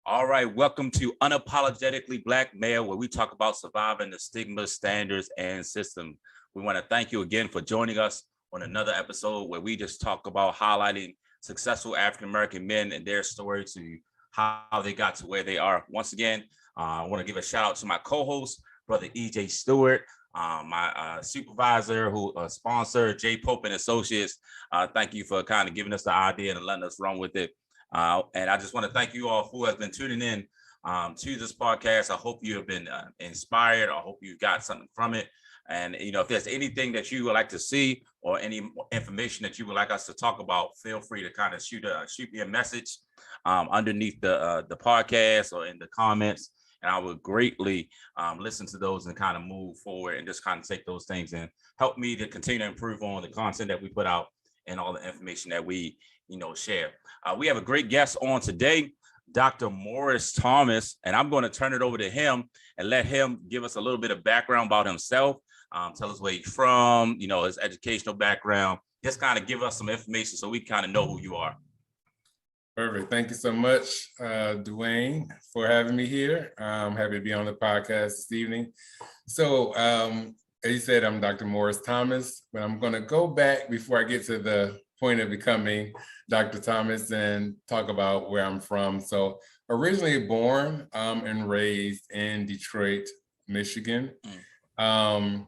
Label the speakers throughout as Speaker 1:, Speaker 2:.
Speaker 1: All right, welcome to Unapologetically Black Male, where we talk about surviving the stigma, standards, and system. We want to thank you again for joining us on another episode where we just talk about highlighting successful African-American men and their story to how they got to where they are. Once again, I want to give a shout out to my co-host, Brother EJ Stewart, my supervisor who sponsor J Pope and Associates. Thank you for kind of giving us the idea and letting us run with it. And I just want to thank you all who have been tuning in to this podcast. I hope you have been inspired. I hope you got something from it. And, if there's anything that you would like to see or any information that you would like us to talk about, feel free to kind of shoot me a message underneath the podcast or in the comments. And I would greatly listen to those and kind of move forward and just kind of take those things and help me to continue to improve on the content that we put out and all the information that we share. We have a great guest on today, Dr. Morris Thomas, and I'm going to turn it over to him and let him give us a little bit of background about himself. Tell us where he's from, his educational background, just kind of give us some information so we kind of know who you are.
Speaker 2: Perfect. Thank you so much, Dwayne, for having me here. I'm happy to be on the podcast this evening. So, as you said, I'm Dr. Morris Thomas, but I'm going to go back before I get to the point of becoming Dr. Thomas and talk about where I'm from. So originally born and raised in Detroit, Michigan, and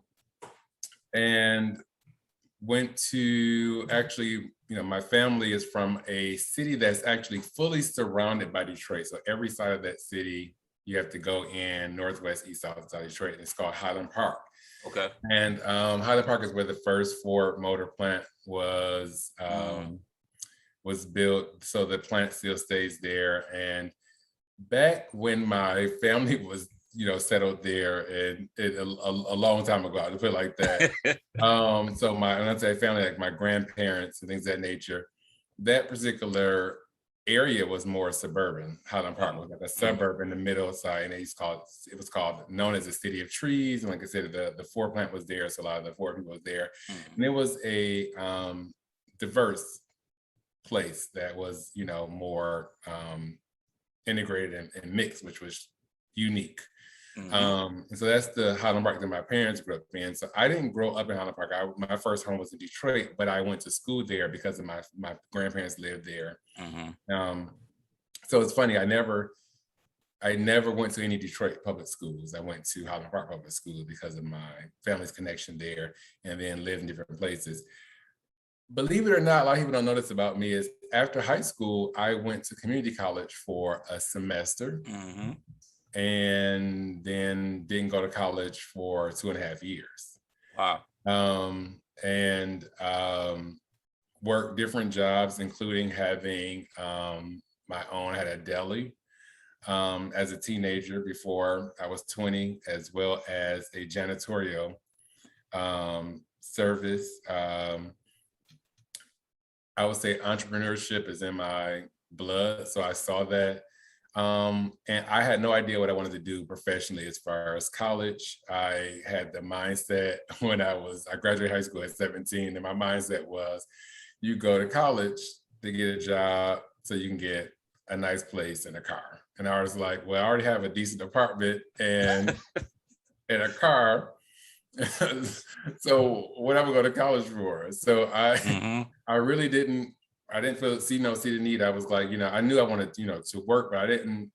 Speaker 2: went to actually, my family is from a city that's actually fully surrounded by Detroit. So every side of that city, you have to go in northwest, east, south side of Detroit, and it's called Highland Park.
Speaker 1: Okay.
Speaker 2: And Highland Park is where the first Ford motor plant was built. So the plant still stays there. And back when my family was, settled there, and a long time ago, to put it like that. So when I say family, like my grandparents and things of that nature, that particular area was more suburban. Highland Park was like a suburb in the middle side, and it was called known as the City of Trees. And like I said, the Ford plant was there, so a lot of the Ford people was there, and it was a diverse place that was more integrated and mixed, which was unique. And so that's the Highland Park that my parents grew up in. So I didn't grow up in Highland Park. My first home was in Detroit, but I went to school there because of my grandparents lived there. So it's funny, I never went to any Detroit public schools. I went to Highland Park Public School because of my family's connection there, and then lived in different places. Believe it or not, a lot of people don't know this about me, is after high school, I went to community college for a semester. And then didn't go to college for 2.5 years.
Speaker 1: Wow.
Speaker 2: And worked different jobs, including having my own, had a deli as a teenager before I was 20, as well as a janitorial service. I would say entrepreneurship is in my blood, so I saw that. And I had no idea what I wanted to do professionally as far as college. I had the mindset when I graduated high school at 17, and my mindset was, you go to college to get a job so you can get a nice place and a car. And I was like, well, I already have a decent apartment and a car. So what am I going to college for? So I really didn't see the need. I was like, I knew I wanted, to work, but I didn't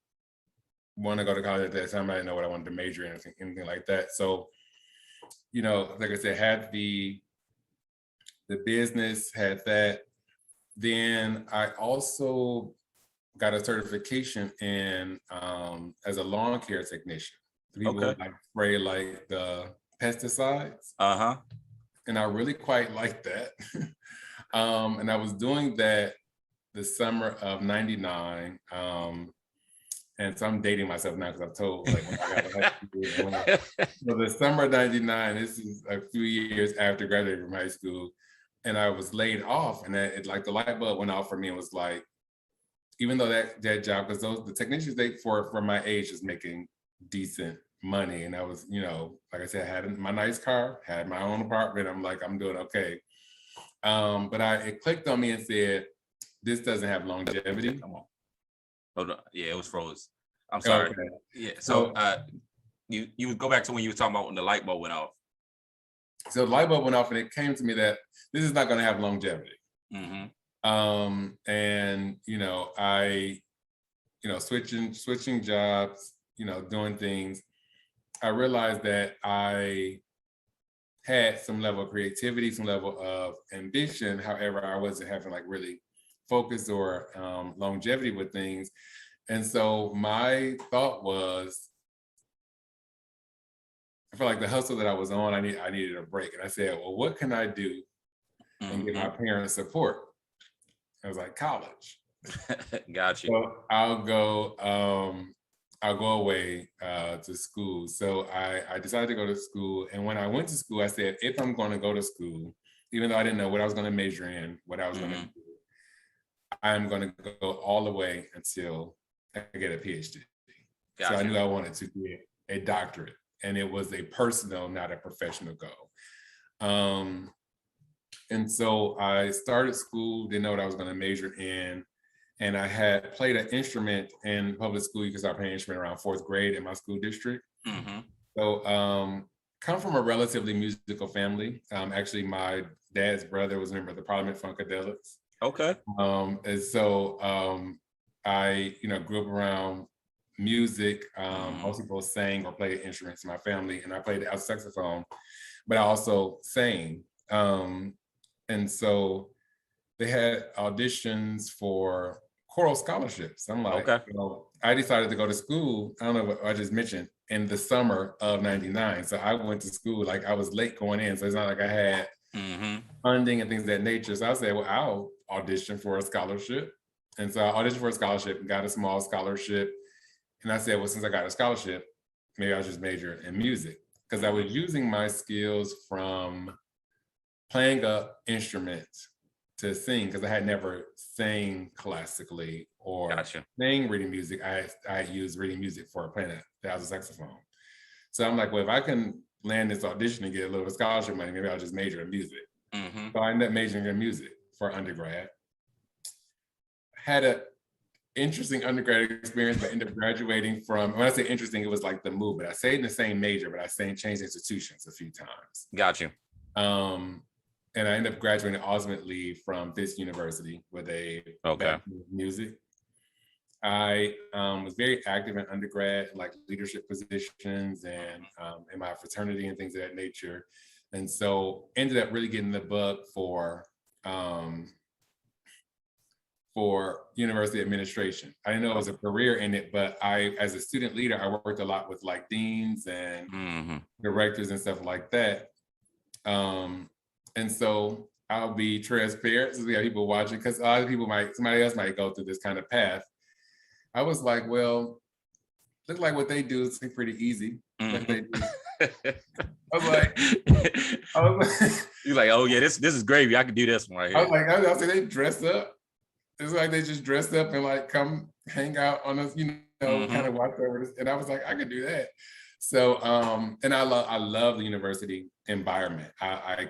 Speaker 2: want to go to college at that time. I didn't know what I wanted to major in, anything like that. So, like I said, had the business, had that. Then I also got a certification in as a lawn care technician. People spray like the pesticides. And I really quite liked that. And I was doing that the summer of '99. And so I'm dating myself now because I've told when I got to high school. So the summer of '99, this is a few years after graduating from high school, and I was laid off, and the light bulb went off for me and was like, even though that job, because the technicians for my age is making decent money, and I was, like I said, I had my nice car, had my own apartment. I'm like, I'm doing okay. But it clicked on me and said, this doesn't have longevity.
Speaker 1: Oh no, yeah, it was froze. I'm sorry.
Speaker 2: Okay.
Speaker 1: Yeah. So
Speaker 2: So,
Speaker 1: you would go back to when you were talking about when the light bulb went off.
Speaker 2: so the light bulb went off, and it came to me that this is not going to have longevity.
Speaker 1: Mm-hmm.
Speaker 2: And I, switching jobs, doing things. I realized that I had some level of creativity, some level of ambition. However, I wasn't having like really focus or longevity with things. And so my thought was, I felt like the hustle that I was on, I needed a break. And I said, well, what can I do and get my
Speaker 1: Mm-hmm.
Speaker 2: parents support? I was like, college.
Speaker 1: Got you.
Speaker 2: So I'll go away to school. So I decided to go to school. And when I went to school, I said, if I'm going to go to school, even though I didn't know what I was going to major in, what I was going to do, I'm going to go all the way until I get a PhD.
Speaker 1: Gotcha.
Speaker 2: So I knew I wanted to get a doctorate, and it was a personal, not a professional goal. And so I started school, didn't know what I was going to major in. And I had played an instrument in public school. You can start playing an instrument around 4th grade in my school district.
Speaker 1: Mm-hmm.
Speaker 2: So come from a relatively musical family. Actually, my dad's brother was a member of the Parliament Funkadelics.
Speaker 1: Okay.
Speaker 2: And so I, grew up around music. Most people sang or played instruments in my family, and I played the alto saxophone, but I also sang. And so they had auditions for choral scholarships. I'm like,
Speaker 1: Okay.
Speaker 2: I decided to go to school. I don't know what I just mentioned in the summer of '99. So I went to school, like I was late going in. So it's not like I had funding and things of that nature. So I said, well, I'll audition for a scholarship. And so I auditioned for a scholarship and got a small scholarship. And I said, well, since I got a scholarship, maybe I'll just major in music. Because I was using my skills from playing an instrument to sing, because I had never sang classically or sang reading music. I had used reading music for playing the alto saxophone. So I'm like, well, if I can land this audition and get a little scholarship money, maybe I'll just major in music. So I ended up majoring in music for undergrad. Had an interesting undergraduate experience, but ended up graduating from, when I say interesting, it was like the movement. I stayed in the same major, but I changed institutions a few times.
Speaker 1: Got you.
Speaker 2: And I ended up graduating ultimately from this university with a Bachelor of Music. I was very active in undergrad, like leadership positions and in my fraternity and things of that nature. And so ended up really getting the bug for university administration. I didn't know it was a career in it, but as a student leader, I worked a lot with like deans and directors and stuff like that. And so I'll be transparent, so we have people watching, because a lot of people somebody else might go through this kind of path. I was like, well, look like what they do is pretty easy. What they do. I was like,
Speaker 1: you're like, oh yeah, this is gravy. I can do this one right here.
Speaker 2: I was like, I was like, they dress up. It's like they just dressed up and like come hang out on us, kind of watch over this. And I was like, I could do that. So, and I love the university environment. I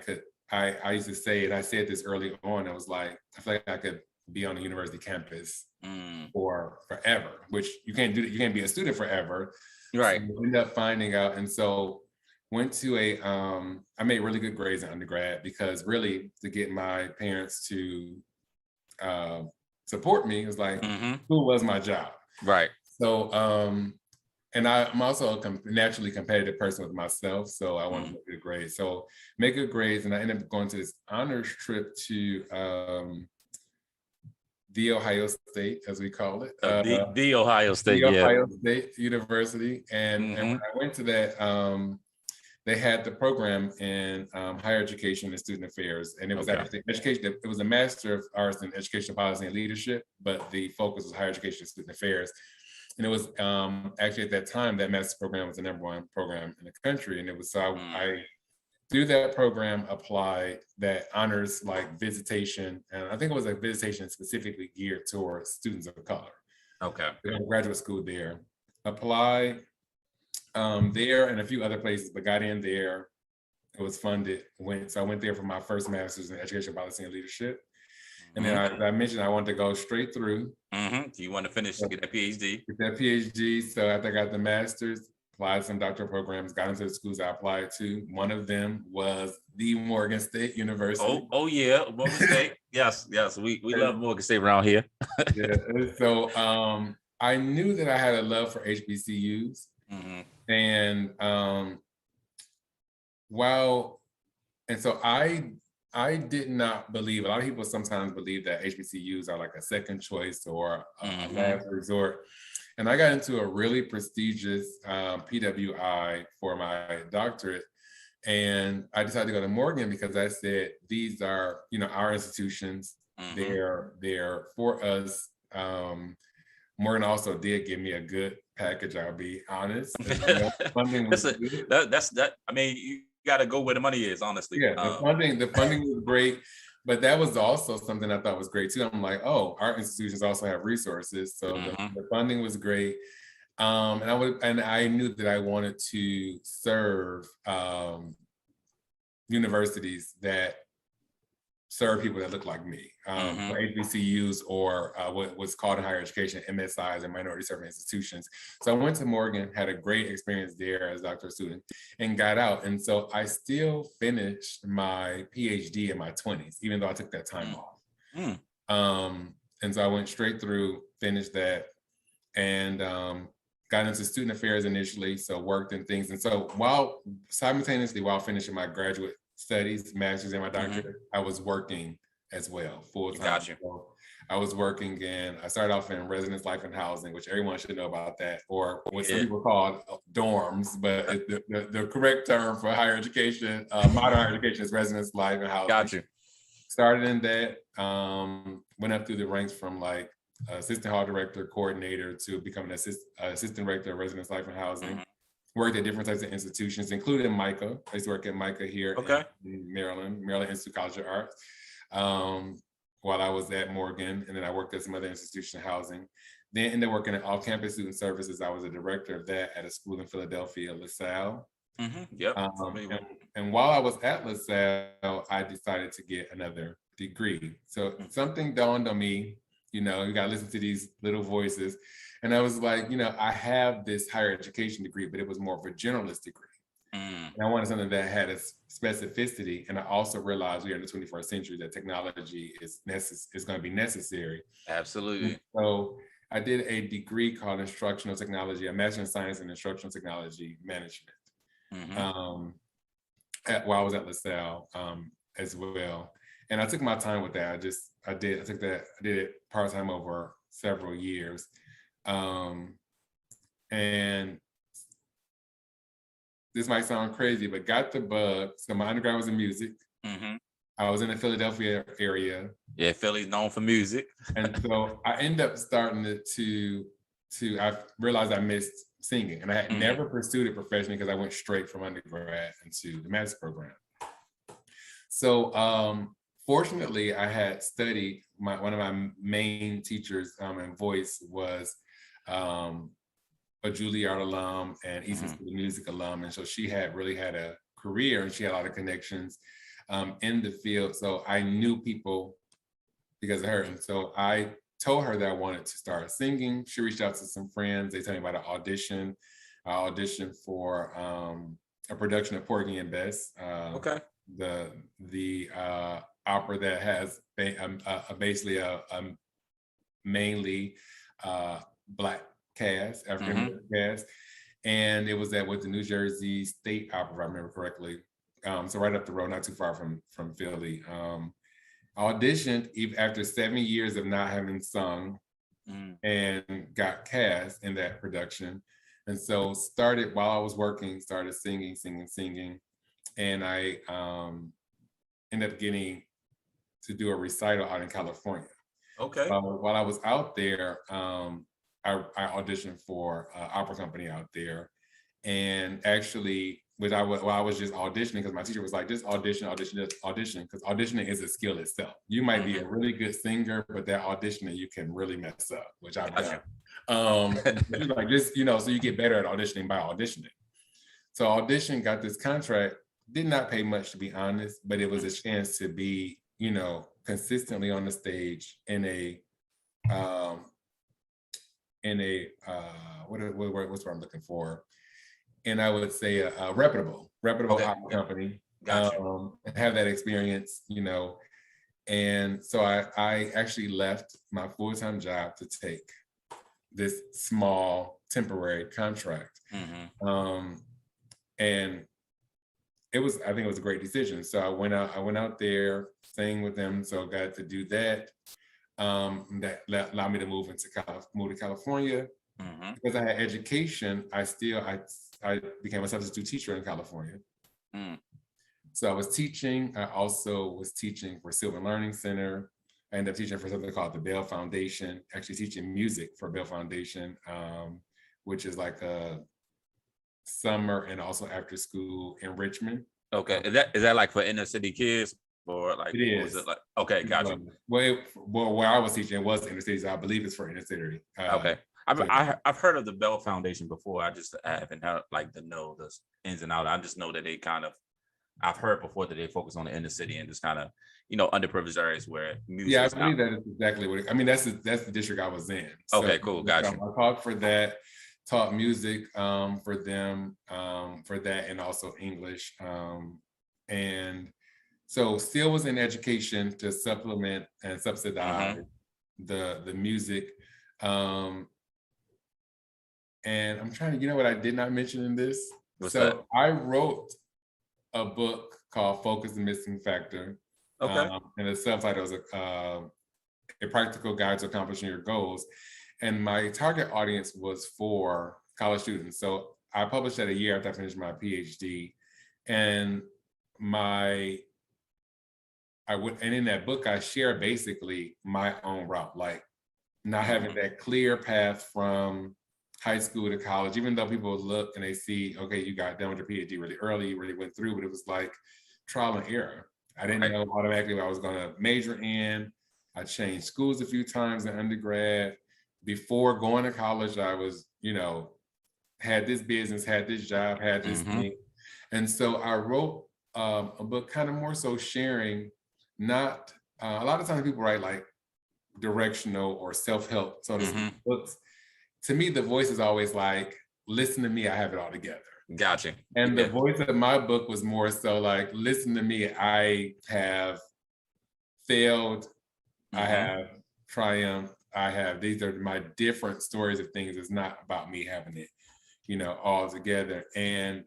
Speaker 2: used to say, and I said this early on, I was like, I feel like I could be on a university campus for forever, which you can't do. You can't be a student forever.
Speaker 1: Right.
Speaker 2: So you end up finding out. And so went to I made really good grades in undergrad, because really to get my parents to support me was like, school was my job.
Speaker 1: Right.
Speaker 2: So, and I'm also a naturally competitive person with myself. So I want to make good grades. So make good grades. And I ended up going to this honors trip to the Ohio State, as we call it.
Speaker 1: The Ohio State,
Speaker 2: the Ohio State University. And when I went to that, they had the program in higher education and student affairs. And it was actually education. It was a Master of Arts in Education Policy and Leadership, but the focus was higher education and student affairs. And it was actually at that time, that master's program was the #1 program in the country. And it was, so I through that program, applied that honors like visitation. And I think it was a visitation specifically geared towards students of color.
Speaker 1: Okay.
Speaker 2: Graduate school there. Applied there and a few other places, but got in there. It was funded. So I went there for my first master's in education policy and leadership. And then as I mentioned, I wanted to go straight through.
Speaker 1: You want to finish, get that PhD?
Speaker 2: Get that PhD. So after I got the master's, applied some doctoral programs, got into the schools I applied to. One of them was the Morgan State University.
Speaker 1: Oh yeah, Morgan State. Yes. We love Morgan State around here.
Speaker 2: Yeah. So I knew that I had a love for HBCUs. And so I did not believe, a lot of people sometimes believe that HBCUs are like a second choice or a last resort. And I got into a really prestigious PWI for my doctorate. And I decided to go to Morgan because I said, these are, our institutions. They're for us. Morgan also did give me a good package, I'll be honest. Funding was good.
Speaker 1: I mean, you got to go where the money is, honestly.
Speaker 2: Yeah, the funding was great, but that was also something I thought was great too. I'm like, oh, our institutions also have resources, so the funding was great. And I knew that I wanted to serve universities that serve people that look like me, for HBCUs or what's called in higher education, MSIs and minority serving institutions. So I went to Morgan, had a great experience there as a doctoral student and got out. And so I still finished my PhD in my 20s, even though I took that time off. And so I went straight through, finished that, and got into student affairs initially, so worked in things. And so simultaneously while finishing my graduate studies, master's and my doctorate, I was working as well, full time.
Speaker 1: Gotcha.
Speaker 2: So I was working I started off in residence life and housing, which everyone should know about that, or what some people call dorms, but the correct term for higher education, modern higher education is residence life and housing.
Speaker 1: Gotcha.
Speaker 2: Started in that, went up through the ranks from like assistant hall director, coordinator to becoming assistant director of residence life and housing. Worked at different types of institutions, including MICA. I used to work at MICA here in Maryland Institute College of Arts, while I was at Morgan. And then I worked at some other institution housing. Then ended up working at off-campus student services. I was a director of that at a school in Philadelphia, LaSalle. And while I was at LaSalle, I decided to get another degree. So something dawned on me, you gotta listen to these little voices. And I was like, I have this higher education degree, but it was more of a generalist degree. And I wanted something that had a specificity. And I also realized we are in the 21st century that technology is going to be necessary.
Speaker 1: Absolutely.
Speaker 2: And so I did a degree called Instructional Technology, a Master in Science and Instructional Technology Management. While I was at LaSalle as well. And I took my time with that. I did it part-time over several years. And this might sound crazy, but got the bug. So my undergrad was in music. I was in the Philadelphia area.
Speaker 1: Yeah, Philly's known for music.
Speaker 2: And so I ended up starting I realized I missed singing, and I had never pursued it professionally because I went straight from undergrad into the master's program. So fortunately, I had studied, one of my main teachers in voice was a Juilliard alum and Eastman School of Music alum. And so she had really had a career, and she had a lot of connections in the field. So I knew people because of her. And so I told her that I wanted to start singing. She reached out to some friends. They told me about an audition. I auditioned for a production of Porgy and Bess. The opera that has basically a mainly Black cast, African American cast, and it was with the New Jersey State Opera, if I remember correctly. So right up the road, not too far from Philly. Auditioned even after 7 years of not having sung, and got cast in that production. And so started while I was working, started singing, and I ended up getting to do a recital out in California. While I was out there, I auditioned for an opera company out there, and actually, while I was just auditioning, because my teacher was like, just audition, because auditioning is a skill itself. You might be a really good singer, but that auditioning you can really mess up, which I've done. Like just, so you get better at auditioning by auditioning. So audition, got this contract, did not pay much to be honest, but it was a chance to be, consistently on the stage in a what's what I'm looking for? And I would say a reputable
Speaker 1: Okay.
Speaker 2: opera company.
Speaker 1: Gotcha.
Speaker 2: And have that experience, And so I actually left my full-time job to take this small temporary contract. And I think it was a great decision. So I went out there, staying with them. So I got to do that. That allowed me to move to California. Because I had education, I became a substitute teacher in California. So I was teaching. I also was teaching for Silver Learning Center. I ended up teaching for something called the Bell Foundation, actually teaching music for Bell Foundation, which is like a summer and also after school enrichment.
Speaker 1: Okay. Is that like for inner city kids? Or like,
Speaker 2: it is.
Speaker 1: Was it like, okay, gotcha.
Speaker 2: Well, where I was teaching, it was inner cities. I believe it's for inner city.
Speaker 1: Okay. I've heard of the Bell Foundation before. I haven't heard like the ins and outs. I just know that I've heard before that they focus on the inner city and just kind of, underprivileged areas where music.
Speaker 2: Yeah, I believe that is exactly what that's the district I was in.
Speaker 1: Okay, cool, gotcha.
Speaker 2: I taught for that, taught music for them for that, and also English. And so still was in education to supplement and subsidize the music. And I'm trying to, what I did not mention in this?
Speaker 1: What's that?
Speaker 2: I wrote a book called Focus: The Missing Factor.
Speaker 1: Okay.
Speaker 2: And the subtitle is A Practical Guide to Accomplishing Your Goals. And my target audience was for college students. So I published that a year after I finished my PhD. And and in that book, I share basically my own route, like not having that clear path from high school to college, even though people look and they see, okay, you got done with your PhD really early, you really went through, but it was like trial and error. I didn't know automatically what I was going to major in. I changed schools a few times in undergrad. Before going to college, I was, had this business, had this job, had this thing. And so I wrote a book kind of more so sharing, not a lot of times people write like directional or self-help sort of books. To me, the voice is always like, listen to me, I have it all together.
Speaker 1: Gotcha.
Speaker 2: And the voice of my book was more so like, listen to me, I have failed, I have triumphed, these are my different stories of things. It's not about me having it, all together. And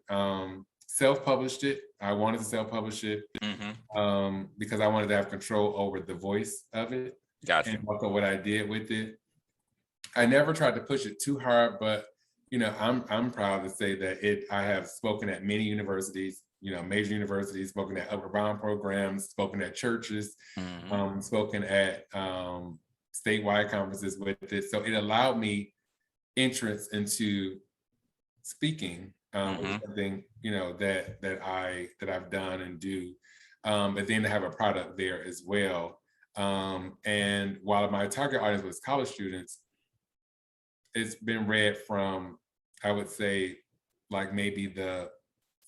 Speaker 2: self-published it. I wanted to self-publish it because I wanted to have control over the voice of it.
Speaker 1: Gotcha.
Speaker 2: And also what I did with it. I never tried to push it too hard, but I'm proud to say that I have spoken at many universities, major universities, spoken at upper bound programs, spoken at churches, spoken at statewide conferences with it. So it allowed me entrance into speaking, which is something that I've done and do. But then to have a product there as well. And while my target audience was college students, it's been read from, I would say, like maybe the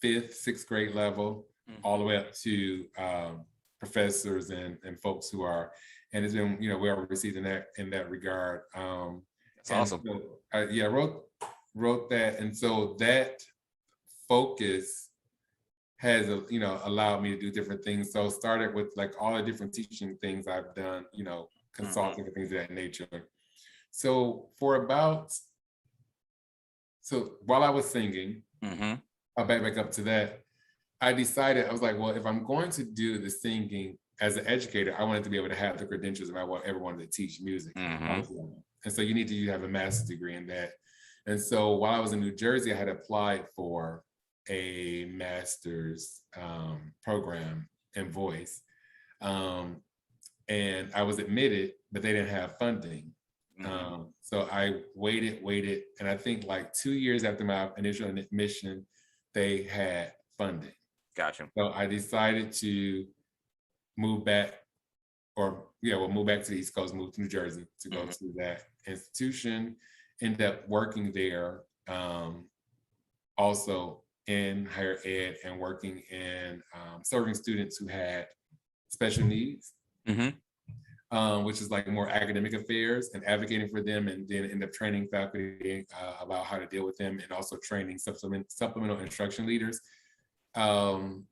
Speaker 2: 5th, 6th grade level, all the way up to professors and folks who are, and it's been well received in that regard.
Speaker 1: That's awesome.
Speaker 2: So, I wrote that, and so that focus has allowed me to do different things. So started with like all the different teaching things I've done, consulting and things of that nature. So while I was singing, I'll back up to that. I decided, I was like, well, if I'm going to do the singing as an educator, I wanted to be able to have the credentials if I ever wanted to teach music. And so you need to have a master's degree in that. And so while I was in New Jersey, I had applied for a master's program in voice. And I was admitted, but they didn't have funding. So I waited, and I think like 2 years after my initial admission, they had funding.
Speaker 1: Gotcha.
Speaker 2: So I decided to move back, move back to the East Coast, move to New Jersey to go to that institution, end up working there, also in higher ed and working in serving students who had special needs. which is like more academic affairs and advocating for them, and then end up training faculty about how to deal with them, and also training supplemental instruction leaders. And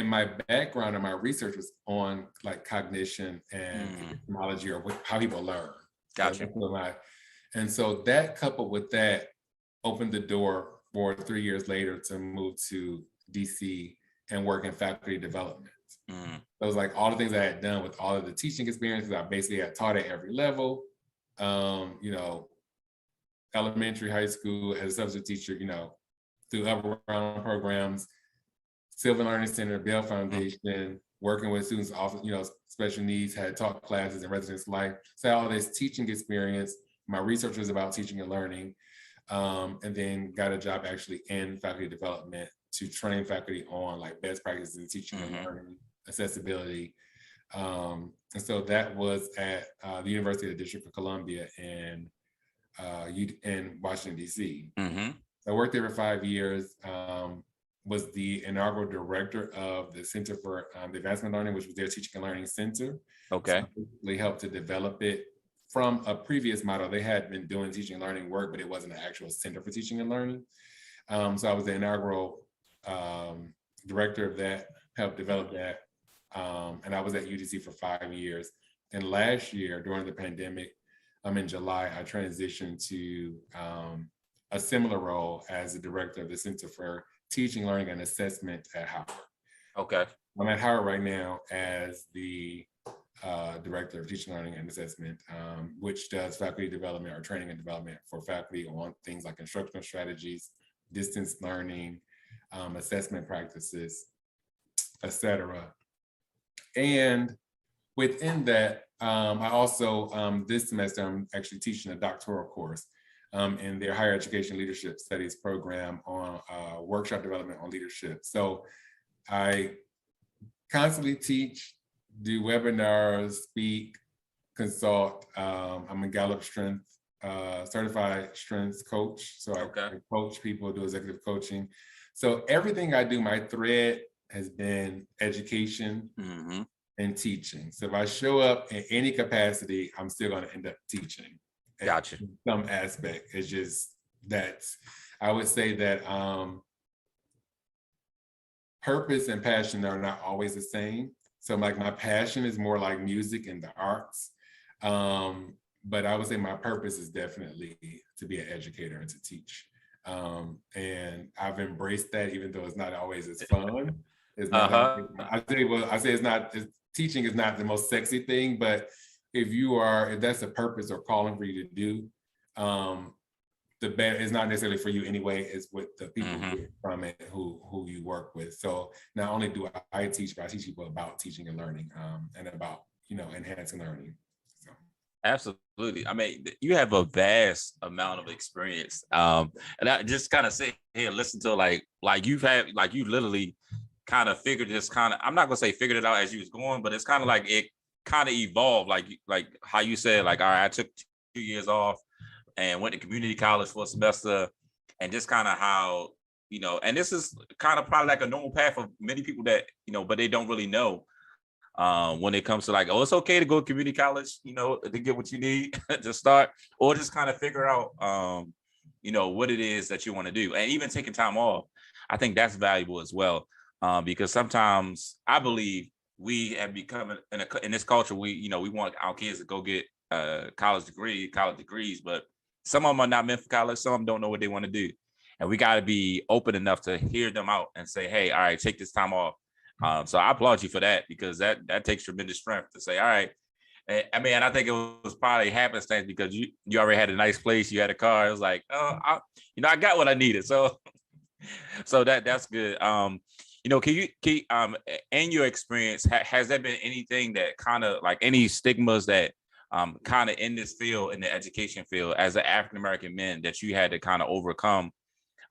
Speaker 2: my background and my research was on like cognition and technology, or how people learn.
Speaker 1: Gotcha.
Speaker 2: And so that, coupled with that, opened the door for 3 years later to move to DC and work in faculty development. So it was like all the things I had done with all of the teaching experiences. I basically had taught at every level, you know, elementary, high school, as a substitute teacher, you know, through upper round programs, Sylvan Learning Center, Bell Foundation, working with students, you know, special needs, had taught classes in residence life. So all this teaching experience. My research was about teaching and learning, and then got a job actually in faculty development to train faculty on like best practices in teaching and learning, accessibility. And so that was at the University of the District of Columbia in Washington, D.C. I worked there for 5 years, was the inaugural director of the Center for the Advancement of Learning, which was their teaching and learning center.
Speaker 1: Okay.
Speaker 2: So they helped to develop it from a previous model. They had been doing teaching and learning work, but it wasn't an actual center for teaching and learning. So I was the inaugural director of that, helped develop that. And I was at UDC for 5 years. And last year, during the pandemic, in July, I transitioned to a similar role as the director of the Center for Teaching, Learning, and Assessment at Howard.
Speaker 1: Okay.
Speaker 2: I'm at Howard right now as the director of Teaching, Learning, and Assessment, which does faculty development or training and development for faculty on things like instructional strategies, distance learning, assessment practices, etc. And within that, I also, this semester, I'm actually teaching a doctoral course in their higher education leadership studies program on workshop development on leadership. So I constantly teach, do webinars, speak, consult. I'm a Gallup Strength, certified strengths coach. So I coach people, do executive coaching. So everything I do, my thread has been education and teaching. So if I show up in any capacity, I'm still going to end up teaching.
Speaker 1: Gotcha.
Speaker 2: In some aspect. It's just that I would say that purpose and passion are not always the same. So like my passion is more like music and the arts. But I would say my purpose is definitely to be an educator and to teach. And I've embraced that, even though it's not always as fun. It's not I say it's not, teaching is not the most sexy thing, but if that's a purpose or calling for you to do, the better, it's not necessarily for you anyway, it's with the people who get from it, who you work with. So not only do I teach, but I teach people about teaching and learning, and about, you know, enhancing learning. So.
Speaker 1: Absolutely. I mean, you have a vast amount of experience. And I just kind of sit here and listen to like you literally kind of figured this I'm not gonna say figured it out as you was going, but it's kind of like it kind of evolved, like how you said, like, all right, I took 2 years off and went to community college for a semester, and just kind of how, you know, and this is kind of probably like a normal path for many people that, you know, but they don't really know when it comes to like, oh, it's okay to go to community college, you know, to get what you need to start, or just kind of figure out, you know, what it is that you want to do. And even taking time off, I think that's valuable as well, because sometimes I believe we have become in this culture, we want our kids to go get college degrees, but some of them are not meant for college. Some of them don't know what they want to do. And we got to be open enough to hear them out and say, hey, all right, take this time off. So I applaud you for that, because that takes tremendous strength to say, all right. I mean, and I think it was probably happenstance because you already had a nice place, you had a car. It was like, oh, I got what I needed. So that's good. You know, can you in your experience, has there been anything that kind of like any stigmas that kind of in this field, in the education field, as an African-American man, that you had to kind of overcome,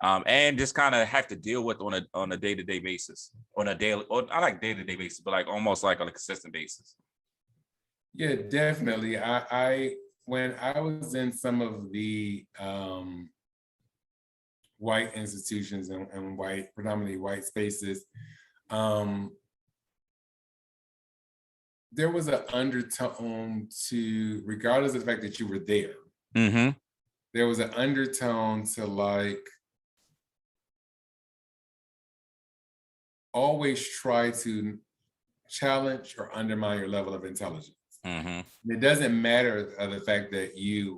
Speaker 1: and just kind of have to deal with on a day-to-day basis, on a daily, or not like day-to-day basis, but like almost like on a consistent basis?
Speaker 2: Yeah, definitely. I when I was in some of the white institutions and predominantly white spaces, there was an undertone to, regardless of the fact that you were there,
Speaker 1: Mm-hmm.
Speaker 2: there was an undertone to like always try to challenge or undermine your level of intelligence.
Speaker 1: Mm-hmm.
Speaker 2: It doesn't matter the fact that we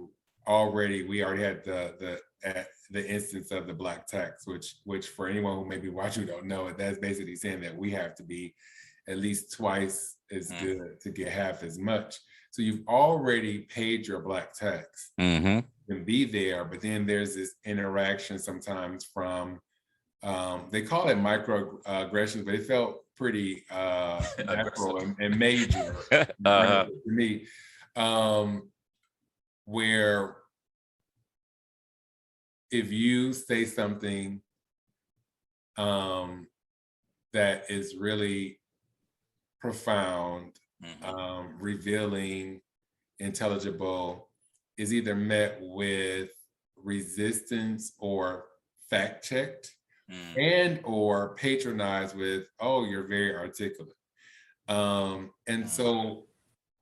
Speaker 2: already had the instance of the black tax, which for anyone who may be watching who don't know it, that's basically saying that we have to be at least twice as good to get half as much. So you've already paid your black tax
Speaker 1: Mm-hmm.
Speaker 2: and be there, but then there's this interaction sometimes from they call it microaggressions, but it felt pretty natural and major
Speaker 1: Uh-huh.
Speaker 2: to me, um, where if you say something um, that is really profound, revealing, intelligible, is either met with resistance or fact checked and or patronized with, oh, you're very articulate. And so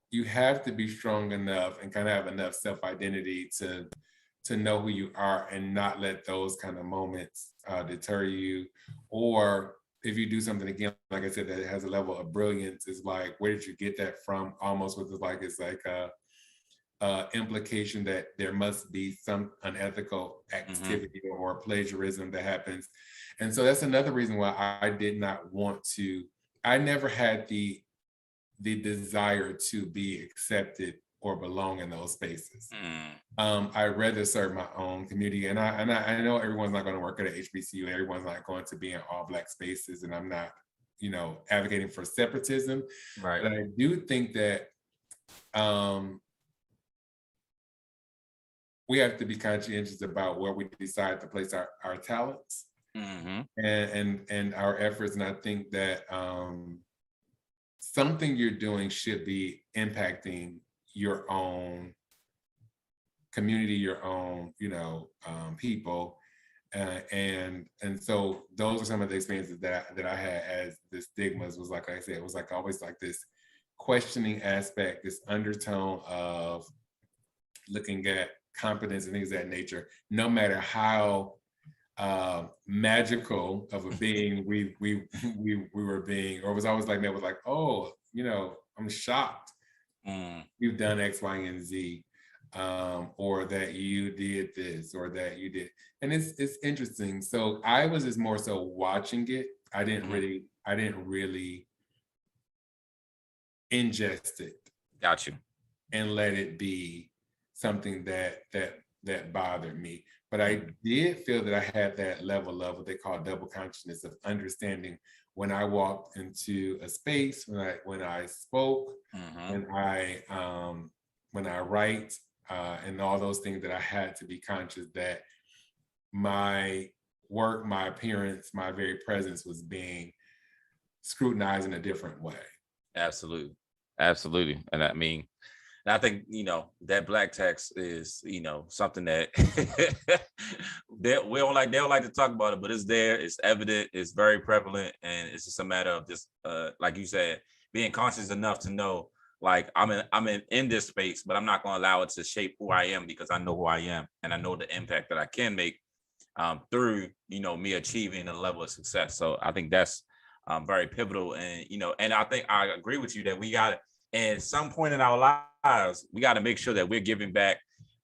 Speaker 2: you have to be strong enough and kind of have enough self-identity to know who you are and not let those kind of moments deter you. Or if you do something again, like I said, that has a level of brilliance, is like, where did you get that from? Almost with it's like a implication that there must be some unethical activity or plagiarism that happens. And so that's another reason why I did not want to, I never had the desire to be accepted or belong in those spaces. I'd rather serve my own community, and I know everyone's not going to work at a HBCU. Everyone's not going to be in all black spaces, and I'm not, advocating for separatism.
Speaker 1: Right.
Speaker 2: But I do think that we have to be conscientious about where we decide to place our talents and our efforts. And I think that something you're doing should be impacting your own community, your own, people. And so those are some of the experiences that I had as the stigmas. Was like I said, it was like always like this questioning aspect, this undertone of looking at competence and things of that nature, no matter how magical of a being we were being, or it was always like that was like, oh, I'm shocked you've done X, Y, and Z, or that you did this, or that you did, and it's interesting. So I was just more so watching it. I didn't really ingest it.
Speaker 1: Got you.
Speaker 2: And let it be something that bothered me. But I did feel that I had that level of what they call double consciousness, of understanding when I walked into a space, when I spoke, when I write, and all those things, that I had to be conscious that my work, my appearance, my very presence was being scrutinized in a different way.
Speaker 1: Absolutely. And I think, that black text is, something that they don't like to talk about it, but it's there, it's evident, it's very prevalent. And it's just a matter of just, like you said, being conscious enough to know, like, I'm in this space, but I'm not going to allow it to shape who I am, because I know who I am and I know the impact that I can make through, me achieving a level of success. So I think that's very pivotal. And, and I think I agree with you that we got to, at some point in our lives, we got to make sure that we're giving back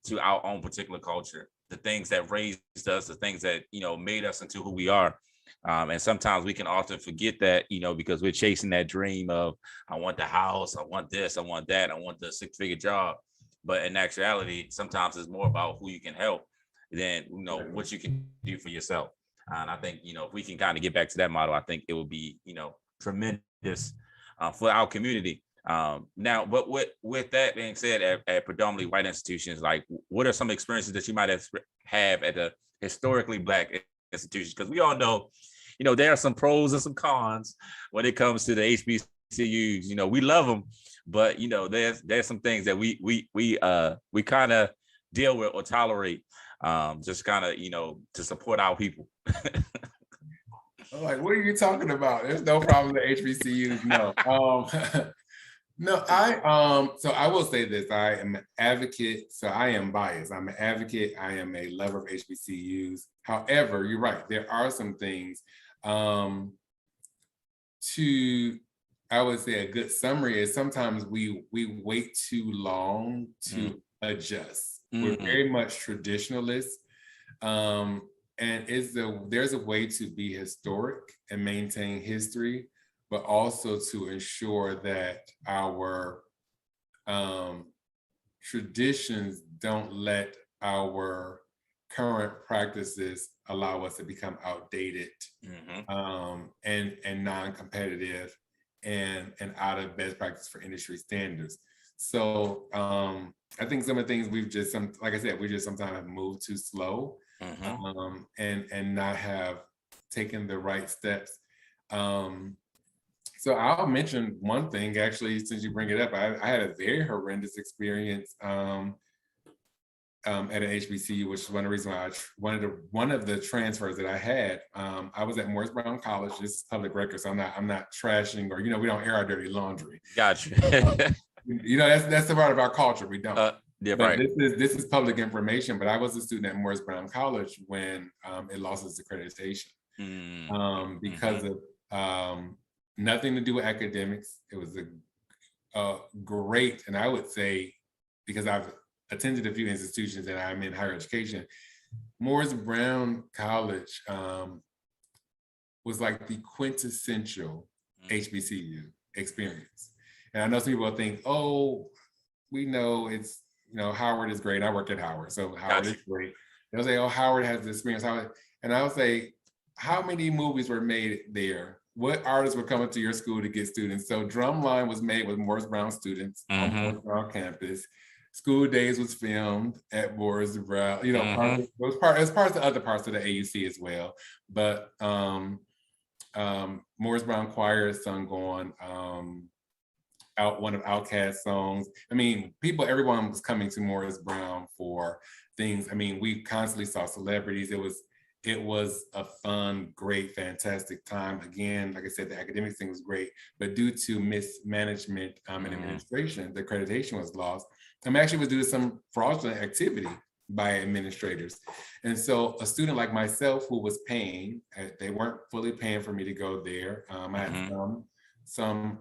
Speaker 1: to our own particular culture, the things that raised us, the things that, made us into who we are. And sometimes we can often forget that, because we're chasing that dream of, I want the house, I want this, I want that, I want the 6-figure job. But in actuality, sometimes it's more about who you can help than, what you can do for yourself. And I think, if we can kind of get back to that model, I think it would be, tremendous for our community. Now, but with that being said, at predominantly white institutions, like, what are some experiences that you might have at the historically black institutions? Because we all know, there are some pros and some cons when it comes to the HBCUs. We love them, but there's some things that we kind of deal with or tolerate, just kind of to support our people.
Speaker 2: I'm like, what are you talking about? There's no problem with HBCUs. No. No, so I will say this. I am an advocate, so I am biased. I'm an advocate, I am a lover of HBCUs. However, you're right, there are some things. To I would say a good summary is sometimes we wait too long to adjust. We're very much traditionalists. Um, and there's a way to be historic and maintain history, but also to ensure that our traditions don't let our current practices allow us to become outdated and non-competitive and out of best practice for industry standards. So I think some of the things like I said, we just sometimes have moved too slow and not have taken the right steps. So I'll mention one thing actually, since you bring it up. I had a very horrendous experience at an HBCU, which is one of the reasons why one of the transfers that I had. I was at Morris Brown College. This is public record, so I'm not trashing, or we don't air our dirty laundry.
Speaker 1: Gotcha.
Speaker 2: That's the part of our culture. We don't.
Speaker 1: Yeah,
Speaker 2: but
Speaker 1: right.
Speaker 2: This is public information. But I was a student at Morris Brown College when it lost its accreditation because of nothing to do with academics. It was a great, and I would say, because I've attended a few institutions and I'm in higher education, Morris Brown College was like the quintessential HBCU experience. And I know some people think, oh, we know it's, Howard is great. I work at Howard, so Howard is great. They'll say, oh, Howard has the experience. And I'll say, how many movies were made there? What artists were coming to your school to get students? So Drumline was made with Morris Brown students on Morris Brown campus. School Days was filmed at Morris Brown. It was parts of other parts of the AUC as well. But Morris Brown Choir has sung on out one of Outkast's songs. I mean, everyone was coming to Morris Brown for things. I mean, we constantly saw celebrities. It was a fun, great, fantastic time. Again, like I said, the academic thing was great, but due to mismanagement and administration, the accreditation was lost. Actually was due to some fraudulent activity by administrators. And so a student like myself who was paying, they weren't fully paying for me to go there. I had some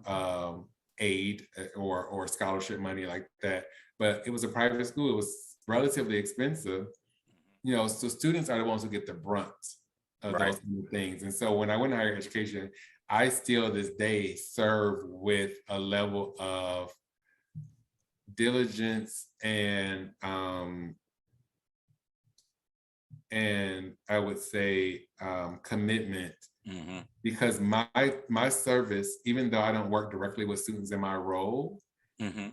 Speaker 2: aid or scholarship money like that, but it was a private school. It was relatively expensive. So students are the ones who get the brunt of those things. And so when I went to higher education, I still this day serve with a level of diligence and I would say commitment, because my service, even though I don't work directly with students in my role,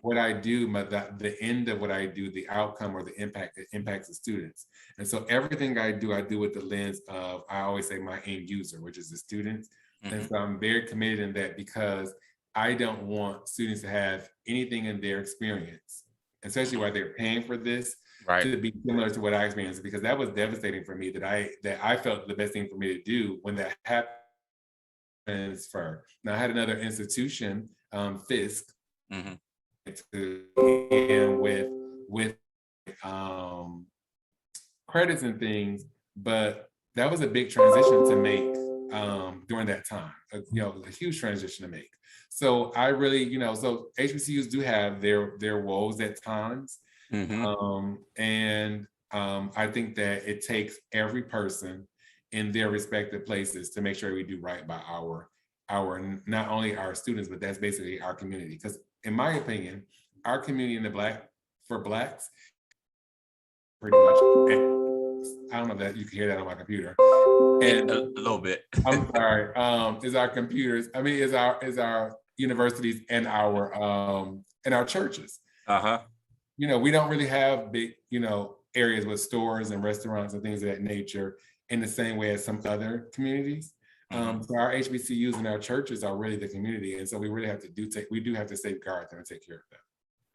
Speaker 2: what I do, the end of what I do, the outcome or the impact, it impacts the students. And so everything I do with the lens of, I always say, my end user, which is the students. And so I'm very committed in that, because I don't want students to have anything in their experience, especially while they're paying for this, to be similar to what I experienced, because that was devastating for me, that I felt the best thing for me to do when that happened. Transfer. Now I had another institution, Fisk, to end with credits and things, but that was a big transition to make during that time. A huge transition to make. So I really, so HBCUs do have their woes at times, and I think that it takes every person in their respective places to make sure we do right by our not only our students, but that's basically our community. Because in my opinion, our community for Blacks, pretty much, I don't know that you can hear that on my computer. And
Speaker 1: a little bit.
Speaker 2: I'm sorry. Is our computers? I mean, is our universities and our churches. We don't really have big, areas with stores and restaurants and things of that nature in the same way as some other communities. So our HBCUs and our churches are really the community, and so we really have to safeguard them and take care of them.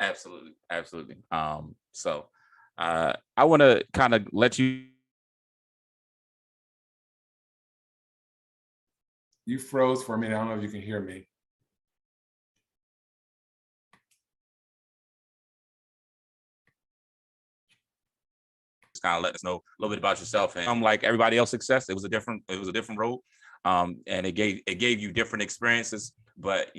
Speaker 1: Absolutely. So I want to kind of let you.
Speaker 2: You froze for a minute. I don't know if you can hear me.
Speaker 1: just kind of letting us know a little bit about yourself. And like everybody else success, it was a different road. And it gave you different experiences, but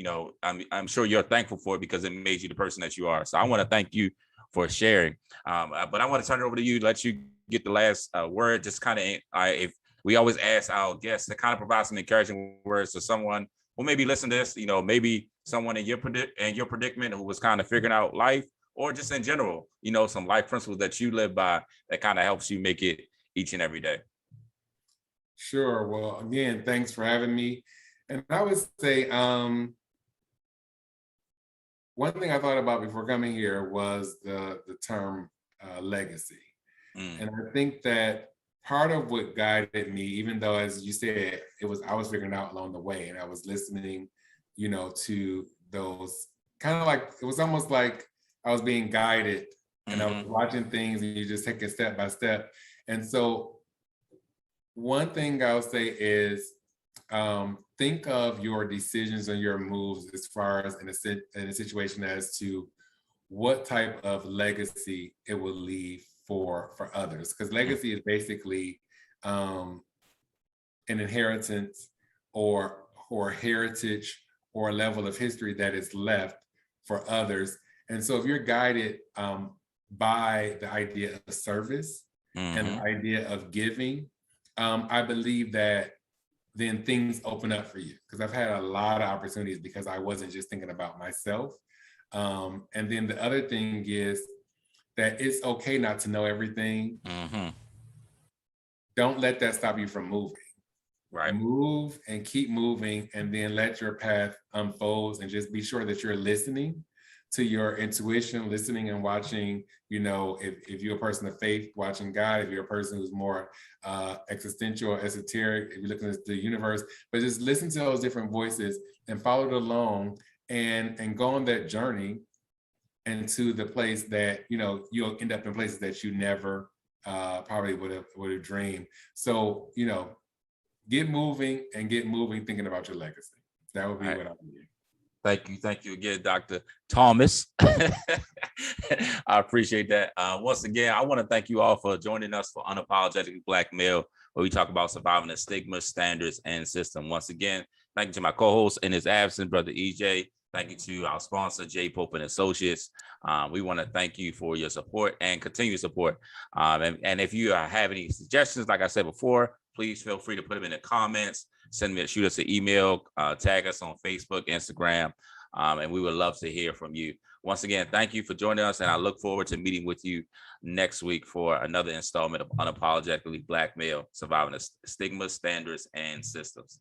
Speaker 1: I'm sure you're thankful for it because it made you the person that you are. So I want to thank you for sharing. But I want to turn it over to you, let you get the last word. Just kind of, if we always ask our guests to kind of provide some encouraging words to someone who maybe listen to this, maybe someone in your predicament who was kind of figuring out life, or just in general, some life principles that you live by that kind of helps you make it each and every day.
Speaker 2: Sure. Well, again, thanks for having me. And I would say one thing I thought about before coming here was the term legacy. And I think that part of what guided me, even though, as you said, I was figuring out along the way, and I was listening, to those kind of like, it was almost like I was being guided, and I was watching things, and you just take it step by step. And so one thing I'll say is think of your decisions and your moves as far as in a situation as to what type of legacy it will leave for others. Because legacy is basically an inheritance or heritage or a level of history that is left for others. And so if you're guided by the idea of service and the idea of giving, I believe that then things open up for you, because I've had a lot of opportunities because I wasn't just thinking about myself. And then the other thing is that it's okay not to know everything. Don't let that stop you from moving.
Speaker 1: Right.
Speaker 2: Move and keep moving, and then let your path unfold, and just be sure that you're listening to your intuition, listening and watching, if you're a person of faith, watching God, if you're a person who's more existential or esoteric, if you're looking at the universe, but just listen to those different voices and follow it along and go on that journey into the place that, you'll end up in places that you never probably would have dreamed. So, get moving thinking about your legacy. That would be what I would do.
Speaker 1: Thank you again, Dr. Thomas. I appreciate that. Once again, I want to thank you all for joining us for Unapologetically Black Male, where we talk about surviving the stigma, standards, and system. Once again, thank you to my co-host in his absence, Brother EJ. Thank you to our sponsor, J. Pope and Associates. We want to thank you for your support and continued support. And if you have any suggestions, like I said before, please feel free to put them in the comments. Shoot us an email, tag us on Facebook, Instagram, and we would love to hear from you. Once again, thank you for joining us, and I look forward to meeting with you next week for another installment of Unapologetically Black Male, Surviving the Stigma, Standards, and Systems.